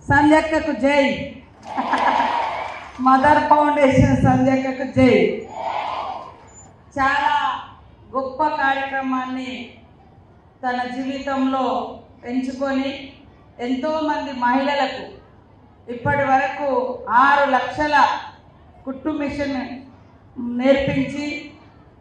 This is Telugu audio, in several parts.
సంధ్యక్కకు జై. మదర్ ఫౌండేషన్ సంధ్యక్కకు జై. చాలా గొప్ప కార్యక్రమాన్ని తన జీవితంలో ఎంచుకొని ఎంతోమంది మహిళలకు ఇప్పటి వరకు 6 లక్షల కుట్టు మిషన్ నేర్పించి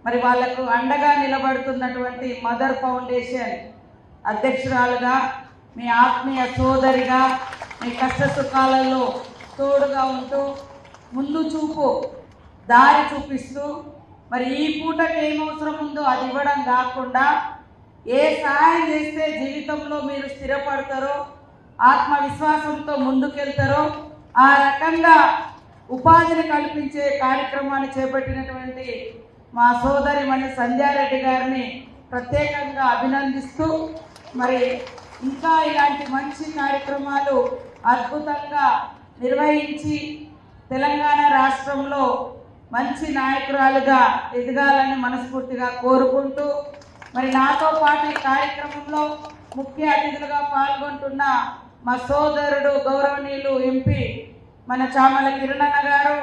మరి వాళ్లకు అండగా నిలబడుతున్నటువంటి మదర్ ఫౌండేషన్ అధ్యక్షురాలుగా, మీ ఆత్మీయ సోదరిగా, మీ కష్ట సుఖాలలో తోడుగా ఉంటూ ముందు చూపు దారి చూపిస్తూ మరి ఈ పూటకి ఏం అవసరం ఉందో అది ఇవ్వడం కాకుండా ఏ సహాయం చేస్తే జీవితంలో మీరు స్థిరపడతారో, ఆత్మవిశ్వాసంతో ముందుకెళ్తారో ఆ రకంగా ఉపాధిని కల్పించే కార్యక్రమాన్ని చేపట్టినటువంటి మా సోదరిమణి సంధ్యారెడ్డి గారిని ప్రత్యేకంగా అభినందిస్తూ మరి ఇంకా ఇలాంటి మంచి కార్యక్రమాలు అద్భుతంగా నిర్వహించి తెలంగాణ రాష్ట్రంలో మంచి నాయకురాలుగా ఎదగాలని మనస్ఫూర్తిగా కోరుకుంటూ మరి నాతో పాటు ఈ కార్యక్రమంలో ముఖ్య అతిథులుగా పాల్గొంటున్న మా సోదరుడు గౌరవనీయులు ఎంపీ మన చామల కిరణన్న గారు,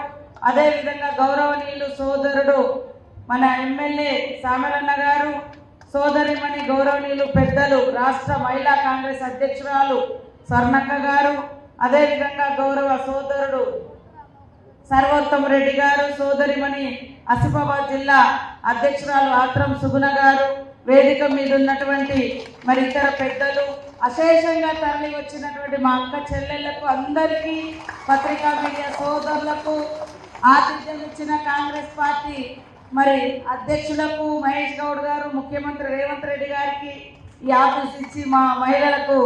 అదేవిధంగా గౌరవనీయులు సోదరుడు మన ఎమ్మెల్యే సామలన్న గారు, సోదరిమణి గౌరవనీయులు పెద్దలు రాష్ట్ర మహిళా కాంగ్రెస్ అధ్యక్షురాలు స్వర్ణక్క గారు, అదేవిధంగా గౌరవ సోదరుడు సర్వోత్తమ రెడ్డి గారు, సోదరిమణి ఆసిఫాబాద్ జిల్లా అధ్యక్షురాలు ఆత్రం సుగుణ గారు, వేదిక మీద ఉన్నటువంటి మరి ఇతర పెద్దలు, అశేషంగా తరలి వచ్చినటువంటి మా అక్క చెల్లెళ్లకు అందరికీ, పత్రికా మీడియా సోదరులకు, ఆతిథ్యం ఇచ్చిన కాంగ్రెస్ పార్టీ మరి అధ్యక్షులకు మహేష్ గౌడ్ గారు, ముఖ్యమంత్రి రేవంత్ రెడ్డి గారికి ఈ ఆఫీస్ ఇచ్చి మా మహిళలకు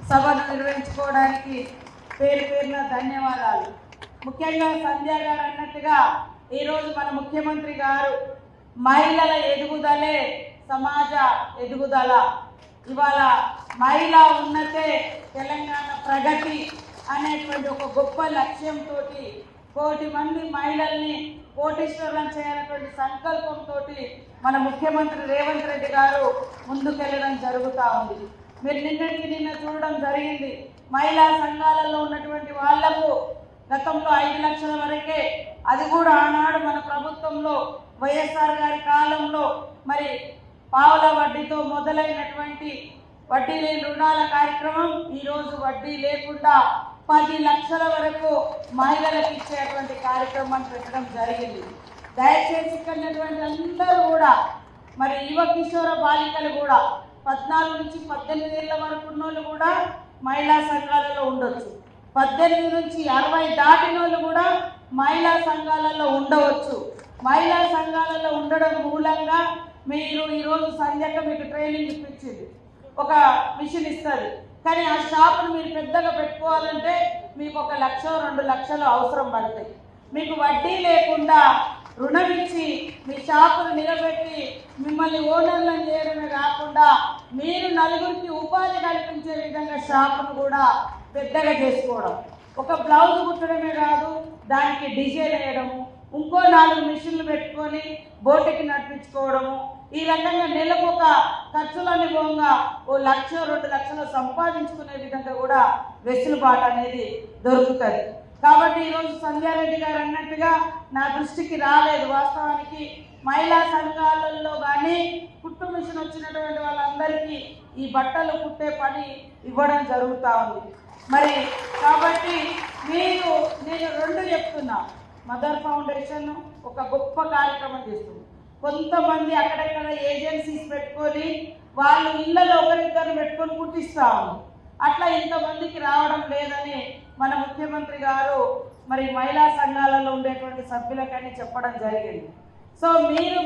సభను నిర్వహించుకోవడానికి పేరు పేరున ధన్యవాదాలు. ముఖ్యంగా సంధ్య గారు అన్నట్టుగా ఈరోజు మన ముఖ్యమంత్రి గారు మహిళల ఎదుగుదలే సమాజ ఎదుగుదల, ఇవాళ మహిళా ఉన్నతే తెలంగాణ ప్రగతి అనేటువంటి ఒక గొప్ప లక్ష్యంతో 1 కోటి మంది మహిళల్ని కోటీశ్వరులను చేయాలనేటువంటి సంకల్పంతో మన ముఖ్యమంత్రి రేవంత్ రెడ్డి గారు ముందుకెళ్ళడం జరుగుతూ ఉంది. మీరు నిన్న చూడడం జరిగింది. మహిళా సంఘాలలో ఉన్నటువంటి వాళ్లకు గతంలో 5 లక్షల వరకే, అది కూడా ఆనాడు మన ప్రభుత్వంలో వైఎస్ఆర్ గారి కాలంలో మరి పావుల వడ్డీతో మొదలైనటువంటి వడ్డీ లేని రుణాల కార్యక్రమం ఈరోజు వడ్డీ లేకుండా 10 లక్షల వరకు మహిళలకు ఇచ్చేటువంటి కార్యక్రమాన్ని పెట్టడం జరిగింది. దయచేసి ఇక్కడటువంటి అందరూ కూడా మరి యువ కిషోర బాలికలు కూడా 14 నుంచి 18 ఏళ్ళ వరకు ఉన్నోళ్ళు కూడా మహిళా సంఘాలలో ఉండొచ్చు, 18 నుంచి 60 దాటిన వాళ్ళు కూడా మహిళా సంఘాలలో ఉండవచ్చు. మహిళా సంఘాలలో ఉండడం మూలంగా మీరు ఈరోజు సంధ్యక మీకు ట్రైనింగ్ ఇప్పించింది, ఒక మిషన్ ఇస్తుంది. కానీ ఆ షాపును మీరు పెద్దగా పెట్టుకోవాలంటే మీకు 1 లక్ష 2 లక్షలు అవసరం పడతాయి. మీకు వడ్డీ లేకుండా రుణం ఇచ్చి మీ షాపును నిలబెట్టి మిమ్మల్ని ఓనర్లను చేయడమే కాకుండా మీరు నలుగురికి ఉపాధి కల్పించే విధంగా షాపును కూడా పెద్దగా చేసుకోవడం, ఒక బ్లౌజ్ కుట్టడమే కాదు దానికి డిజైన్ వేయడము, ఇంకో 4 మిషన్లు పెట్టుకొని బోటికి నడిపించుకోవడము, ఈ రకంగా నెలకు ఒక ఖర్చులని పోగా 1 లక్ష 2 లక్షలు సంపాదించుకునే విధంగా కూడా వెసులుబాటు అనేది దొరుకుతుంది. కాబట్టి ఈరోజు సంధ్యారెడ్డి గారు అన్నట్టుగా నా దృష్టికి రాలేదు. వాస్తవానికి మహిళా సంఘాలలో కానీ కుట్టు మిషన్ వచ్చినటువంటి వాళ్ళందరికీ ఈ బట్టలు కుట్టే పని ఇవ్వడం జరుగుతూ ఉంది. మరి కాబట్టి నేను 2 చెప్తున్నా, మదర్ ఫౌండేషన్ ఒక గొప్ప కార్యక్రమం చేస్తుంది. కొంతమంది అక్కడెక్కడ ఏజెన్సీస్ పెట్టుకొని వాళ్ళు ఇళ్లలో ఒకరిద్దరు పెట్టుకొని కుట్టిస్తా ఉన్నారు. అట్లా ఇంతమందికి రావడం లేదని మన ముఖ్యమంత్రి గారు మరి మహిళా సంఘాలలో ఉండేటువంటి సభ్యులకని చెప్పడం జరిగింది. సో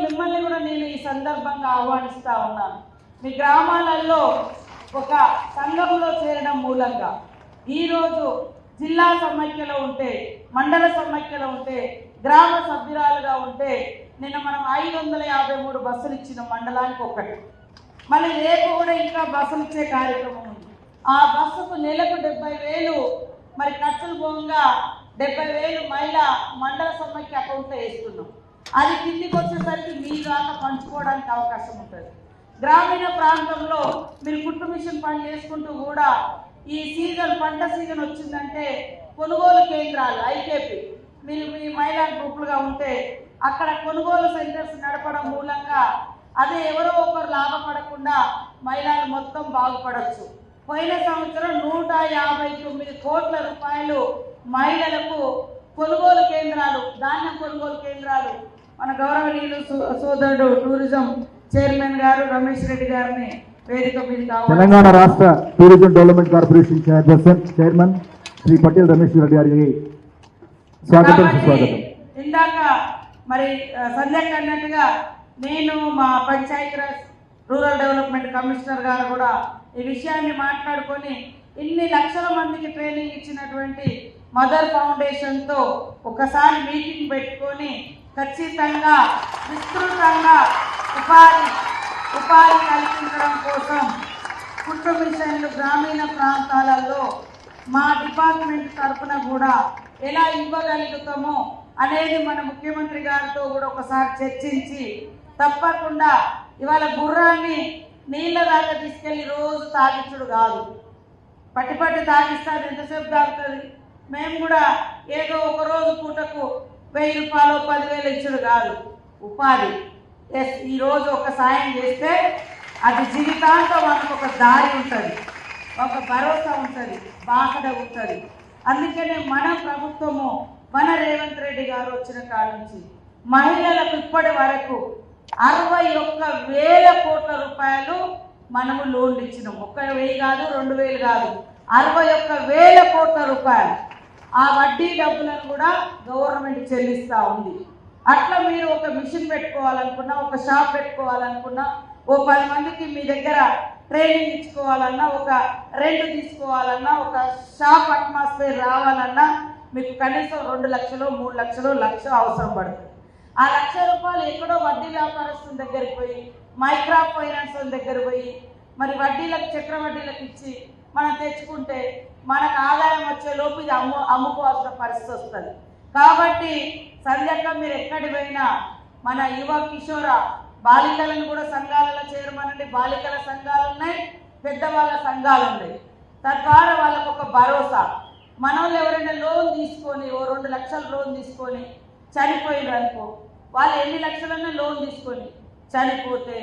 మిమ్మల్ని కూడా నేను ఈ సందర్భంగా ఆహ్వానిస్తూ ఉన్నాను. మీ గ్రామాలలో ఒక సంఘంలో చేరడం మూలంగా ఈరోజు జిల్లా సమైక్యలో ఉంటే, మండల సమైక్యలో ఉంటే, గ్రామ సభ్యురాలుగా ఉంటే నిన్న మనం 553 బస్సులు ఇచ్చిన మండలానికి ఒకటి, మళ్ళీ రేపు కూడా ఇంకా బస్సులు ఇచ్చే కార్యక్రమం ఉంది. ఆ బస్సుకు నెలకు 70,000 మరి ఖర్చులు పోగా 70,000 మహిళా మండల సమైక్య అకౌంట్లో వేస్తున్నాం. అది కిందికి వచ్చేసరికి మీ దాకా పంచుకోవడానికి అవకాశం ఉంటుంది. గ్రామీణ ప్రాంతంలో మీరు కుట్టు మిషన్ పని చేసుకుంటూ కూడా ఈ సీజన్ పంట సీజన్ వచ్చిందంటే కొనుగోలు కేంద్రాలు ఐకేపీ మీరు మీ మహిళా గ్రూపులుగా ఉంటే అక్కడ కొనుగోలు సెంటర్స్ నడపడం మూలంగా అదే ఎవరో ఒకరు లాభపడకుండా మహిళలు మొత్తం బాగుపడవచ్చు. పోయిన సంవత్సరం 159 కోట్ల రూపాయలు మహిళలకు కొనుగోలు కేంద్రాలు, ధాన్యం కొనుగోలు కేంద్రాలు మన గౌరవనీయులు సోదరుడు టూరిజం చైర్మన్ గారు రమేష్ రెడ్డి గారిని వేదిక మీద తెలంగాణ రాష్ట్ర tourism development corporation chairman Shri Patel Ramesh Reddy గారికి స్వాగతం సుస్వాగతం. ఇందాక మరి సంధ్యక్ అన్నట్టుగా నేను మా పంచాయతీరాజ్ రూరల్ డెవలప్మెంట్ కమిషనర్ గారు కూడా ఈ విషయాన్ని మాట్లాడుకొని ఇన్ని లక్షల మందికి ట్రైనింగ్ ఇచ్చినటువంటి మదర్ ఫౌండేషన్తో ఒకసారి మీటింగ్ పెట్టుకొని ఖచ్చితంగా విస్తృతంగా ఉపాధి కల్పించడం కోసం కుట్టు మిషన్లు గ్రామీణ ప్రాంతాలలో మా డిపార్ట్మెంట్ తరఫున కూడా ఎలా ఇవ్వగలుగుతామో అనేది మన ముఖ్యమంత్రి గారితో కూడా ఒకసారి చర్చించి తప్పకుండా ఇవాళ గుర్రాన్ని నీళ్ళ దాకా తీసుకెళ్ళి రోజు తాగించుడు కాదు, పట్టి తాగిస్తారు, ఎంతసేపు తాగుతుంది. మేము కూడా ఏదో ఒక రోజు పూటకు 1000 రూపాయలు 10,000 ఇచ్చుడు కాదు, ఉపాధి. ఈరోజు ఒక సాయం చేస్తే అది జీవితాంతం మనకు ఒక దారి ఉంటుంది, ఒక భరోసా ఉంటుంది, బాసడ ఉంటుంది. అందుకనే మన ప్రభుత్వము మన రేవంత్ రెడ్డి గారు వచ్చిన కాడ నుంచి మహిళలకు ఇప్పటి వరకు 61,000 కోట్ల రూపాయలు మనము లోన్లు ఇచ్చినాం. 1,000 కాదు, 2,000 కాదు, 61,000 కోట్ల రూపాయలు. ఆ వడ్డీ డబ్బులను కూడా గవర్నమెంట్ చెల్లిస్తూ ఉంది. అట్లా మీరు ఒక మిషన్ పెట్టుకోవాలనుకున్నా, ఒక షాప్ పెట్టుకోవాలనుకున్నా, ఓ 10 మందికి మీ దగ్గర ట్రైనింగ్ ఇచ్చుకోవాలన్నా, ఒక రెంట్ తీసుకోవాలన్నా, ఒక షాప్ అట్మాస్ఫియర్ రావాలన్నా మీకు కనీసం 2 లక్షలు 3 లక్షలు 1,00,000 అవసరం పడుతుంది. ఆ 1,00,000 రూపాయలు ఎక్కడో వడ్డీ వ్యాపారస్తుల దగ్గరికి పోయి, మైక్రో ఫైనాన్స్ దగ్గర పోయి మరి వడ్డీలకు చక్రవడ్డీలకు ఇచ్చి మనం తెచ్చుకుంటే మనకు ఆదాయం వచ్చే లోపు ఇది అమ్ముకోవాల్సిన పరిస్థితి వస్తుంది. కాబట్టి సంధ్యక్క మీరు ఎక్కడి పోయినా మన యువ కిషోర బాలికలను కూడా సంఘాలలో చేరమనండి. బాలికల సంఘాలు ఉన్నాయి, పెద్దవాళ్ళ సంఘాలు ఉన్నాయి. తద్వారా వాళ్ళకు ఒక భరోసా. మన వాళ్ళు ఎవరైనా లోన్ తీసుకొని ఓ 2 లక్షలు లోన్ తీసుకొని చనిపోయినారు అనుకో, వాళ్ళు ఎన్ని లక్షలన్నా లోన్ తీసుకొని చనిపోతే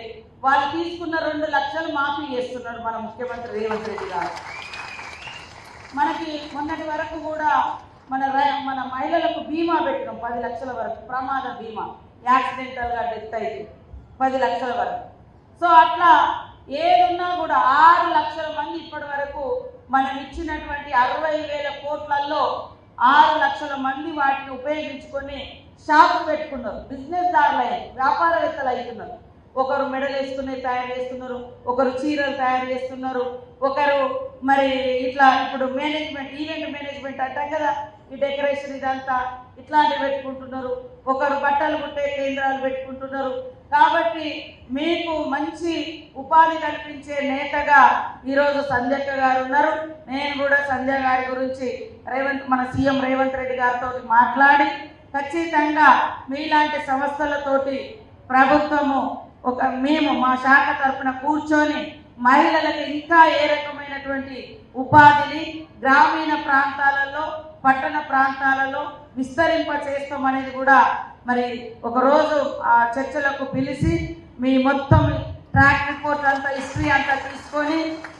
వాళ్ళు తీసుకున్న 2 లక్షలు మాఫీ చేస్తున్నారు మన ముఖ్యమంత్రి రేవంత్ రెడ్డి గారు. మనకి మొన్నటి వరకు కూడా మన మహిళలకు బీమా పెట్టినాం 10 లక్షల వరకు, ప్రమాద బీమా, యాక్సిడెంటల్గా డెత్ అయితే 10 లక్షల వరకు. సో అట్లా ఏదున్నా కూడా 6 లక్షల మంది ఇప్పటి వరకు మనం ఇచ్చినటువంటి 60,000 కోట్లలో 6 లక్షల మంది వాటిని ఉపయోగించుకొని షాపు పెట్టుకున్నారు, బిజినెస్ దారులు అయ్యారు, వ్యాపారవేత్తలు అవుతున్నారు. ఒకరు మెడలు వేసుకునే తయారు చేస్తున్నారు, ఒకరు చీరలు తయారు చేస్తున్నారు, ఒకరు మరి ఇట్లా ఇప్పుడు మేనేజ్మెంట్, ఈవెంట్ మేనేజ్మెంట్ అంటాం కదా, ఈ డెకరేషన్ ఇదంతా ఇట్లాంటివి పెట్టుకుంటున్నారు, ఒకరు బట్టలు కుట్టే కేంద్రాలు పెట్టుకుంటున్నారు. కాబట్టి మీకు మంచి ఉపాధి కల్పించే నేతగా ఈరోజు సంధ్యక్క గారు ఉన్నారు. నేను కూడా సంధ్య గారి గురించి మన సీఎం రేవంత్ రెడ్డి గారితో మాట్లాడి ఖచ్చితంగా మీలాంటి సంస్థలతోటి ప్రభుత్వము మేము మా శాఖ తరఫున కూర్చొని మహిళలకు ఇంకా ఏ రకమైనటువంటి ఉపాధిని గ్రామీణ ప్రాంతాలలో పట్టణ ప్రాంతాలలో విస్తరింప చేస్తామనేది కూడా మరి ఒకరోజు ఆ చర్చలకు పిలిచి మీ మొత్తం ట్రాక్ రిపోర్ట్ అంతా హిస్టరీ అంతా తీసుకొని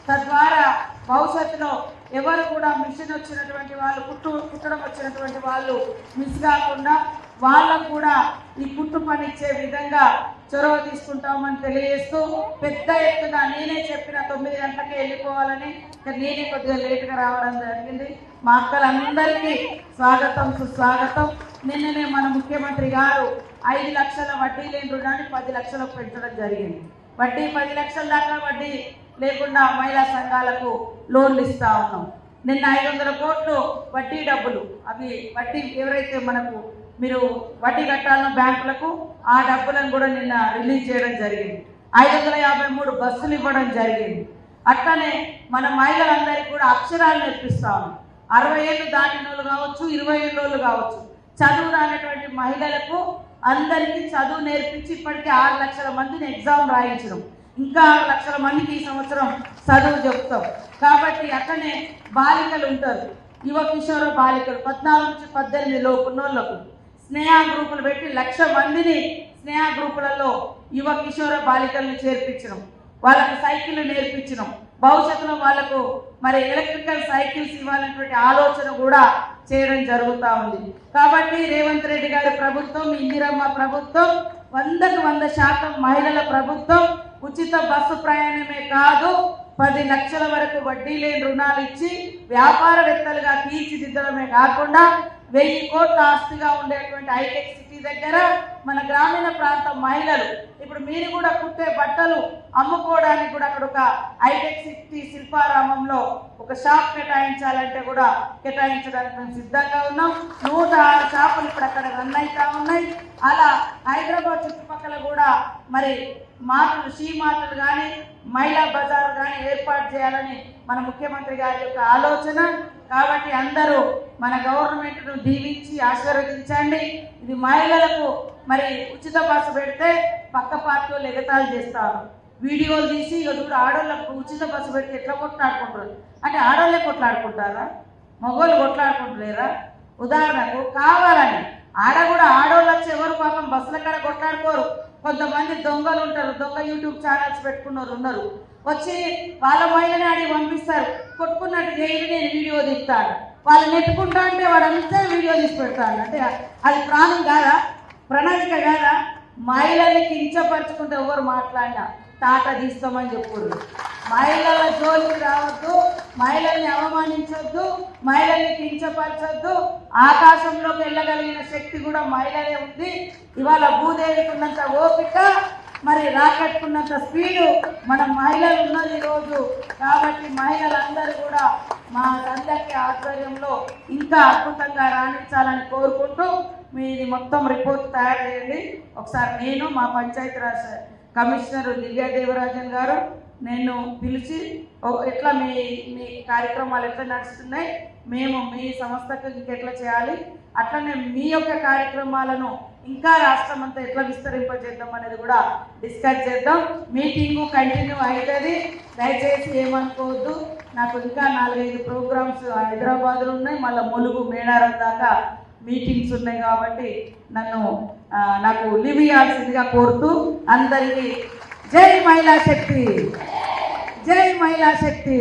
తద్వారా భవిష్యత్తులో ఎవరు కూడా మిషన్ వచ్చినటువంటి వాళ్ళు కుట్టడం వచ్చినటువంటి వాళ్ళు మిస్ కాకుండా వాళ్ళకు కూడా ఈ కుట్టు పని ఇచ్చే విధంగా చొరవ తీసుకుంటామని తెలియజేస్తూ పెద్ద ఎత్తున నేనే చెప్పిన 9 గంటలకే వెళ్ళిపోవాలని నేనే కొద్దిగా లేటుగా రావడం జరిగింది. మా అక్కలందరికీ స్వాగతం సుస్వాగతం. నిన్ననే మన ముఖ్యమంత్రి గారు 5 లక్షల వడ్డీ లేని రుణాన్ని 10 లక్షలకు పెంచడం జరిగింది. వడ్డీ 10 లక్షల దాకా వడ్డీ లేకుండా మహిళా సంఘాలకు లోన్లు ఇస్తా ఉన్నాం. నిన్న 500 కోట్లు వడ్డీ డబ్బులు, అవి వడ్డీ ఎవరైతే మనకు మీరు వడ్డీ కట్టాలన్న బ్యాంకులకు ఆ డబ్బులను కూడా నిన్న రిలీజ్ చేయడం జరిగింది. 553 బస్సులు ఇవ్వడం జరిగింది. అట్లనే మన మహిళలందరికీ కూడా అక్షరాలు నేర్పిస్తా ఉన్నాం. 60 ఏళ్ళు దాటిన వాళ్ళు కావచ్చు, 20 ఏళ్ళు కావచ్చు, చదువు రానటువంటి మహిళలకు అందరికీ చదువు నేర్పించి ఇప్పటికీ 6 లక్షల మందిని ఎగ్జామ్ రాయించడం, ఇంకా 6 లక్షల మందికి ఈ సంవత్సరం చదువు చెప్తాం. కాబట్టి అట్లనే బాలికలు ఉంటారు, యువ కిషోర బాలికలు 14 నుంచి 18 లోపు ఉన్నోళ్ళకు స్నేహ గ్రూపులు పెట్టి 1,00,000 మందిని స్నేహ గ్రూపులలో యువ కిషోర బాలికలను చేర్పించడం, వాళ్ళకు సైకిల్ నేర్పించడం, భవిష్యత్తులో వాళ్ళకు మరి ఎలక్ట్రికల్ సైకిల్స్ ఇవ్వాలనేటువంటి ఆలోచన కూడా చేయడం జరుగుతూ ఉంది. కాబట్టి రేవంత్ రెడ్డి గారి ప్రభుత్వం, ఇందిరమ్మ ప్రభుత్వం 100% మహిళల ప్రభుత్వం. ఉచిత బస్సు ప్రయాణమే కాదు, 10 లక్షల వరకు వడ్డీ లేని రుణాలు ఇచ్చి వ్యాపారవేత్తలుగా తీర్చిదిద్దడమే కాకుండా 1000 కోట్ల ఆస్తిగా ఉండేటువంటి హైటెక్ సిటీ దగ్గర మన గ్రామీణ ప్రాంతం మహిళలు ఇప్పుడు మీరు కూడా కుట్టే బట్టలు అమ్ముకోవడానికి కూడా అక్కడ ఒక హైటెక్ సిటీ శిల్పారామంలో ఒక షాప్ కేటాయించాలంటే కూడా కేటాయించడానికి మేము సిద్ధంగా ఉన్నాం. 106 షాపులు ఇప్పుడు అక్కడ రన్ అవుతా ఉన్నాయి. అలా హైదరాబాద్ చుట్టుపక్కల కూడా మరి మార్టులు, షీ మార్టులు కానీ మహిళా బజార్ కానీ ఏర్పాటు చేయాలని మన ముఖ్యమంత్రి గారి యొక్క ఆలోచన. కాబట్టి అందరూ మన గవర్నమెంట్ను దీవించి ఆశీర్వదించండి. ఇది మహిళలకు మరి ఉచిత బస్సు పెడితే పక్క పార్టీ వాళ్ళు ఎగతాళి చేస్తారు, వీడియోలు తీసి ఇప్పుడు ఆడవాళ్ళకు ఉచిత బస్సు పెడితే ఎట్లా కొట్లాడుకుంటారు అంటే ఆడవాళ్ళే కొట్లాడుకుంటారా, మగవాళ్ళు కొట్లాడుకుంటలేరా? ఉదాహరణకు కావాలని ఆడ కూడా ఆడవాళ్ళు వచ్చి ఎవరు పాపం బస్సుల కాడ కొట్లాడుకోరు. కొంతమంది దొంగలు ఉంటారు, దొంగ యూట్యూబ్ ఛానల్స్ పెట్టుకున్నారు ఉన్నారు, వచ్చి వాళ్ళ మహిళని అడిగి పంపిస్తారు, కొట్టుకున్నట్టు చేయి నేను వీడియో తీస్తాను, వాళ్ళు నెట్టుకుంటా అంటే వాడంతా వీడియో తీసి పెడతాను. అంటే అది ప్రాణం కాదా, ప్రణాళిక కాదా? మహిళల్ని కించపరచుకుంటే ఎవరు మాట్లాడినా తాట తీస్తామని చెప్పుకోరు. మహిళల జోలికి రావద్దు, మహిళల్ని అవమానించొద్దు, మహిళల్ని కించపరచొద్దు. ఆకాశంలోకి వెళ్ళగలిగిన శక్తి కూడా మహిళలే ఉంది. ఇవాళ భూదేవికి ఉన్నంత ఓపిక, మరి రాకెట్టుకున్నంత స్పీడు మన మహిళలు ఉన్నది ఈరోజు. కాబట్టి మహిళలందరూ కూడా మా సంధ్యకి ఆధ్వర్యంలో ఇంకా అద్భుతంగా రాణించాలని కోరుకుంటూ మీది మొత్తం రిపోర్ట్ తయారు చేయండి. ఒకసారి నేను మా పంచాయతీరాజ్ కమిషనర్ దివ్యాదేవరాజన్ గారు నేను పిలిచి ఎట్లా మీ మీ కార్యక్రమాలు ఎట్లా నడుస్తున్నాయి, మేము మీ సంస్థకు ఇంకెట్లా చేయాలి, అట్లనే మీ యొక్క కార్యక్రమాలను ఇంకా రాష్ట్రం అంతా ఎట్లా విస్తరింపజేద్దాం అనేది కూడా డిస్కస్ చేద్దాం. మీటింగు కంటిన్యూ అవుతుంది, దయచేసి ఏమనుకోవద్దు. నాకు ఇంకా 4-5 ప్రోగ్రామ్స్ హైదరాబాద్లో ఉన్నాయి, మళ్ళీ ములుగు మేడారం దాకా మీటింగ్స్ ఉన్నాయి. కాబట్టి నాకు లీవ్ ఇవ్వాల్సిందిగా కోరుతూ అందరికీ జై మహిళా శక్తి, జై మహిళా శక్తి.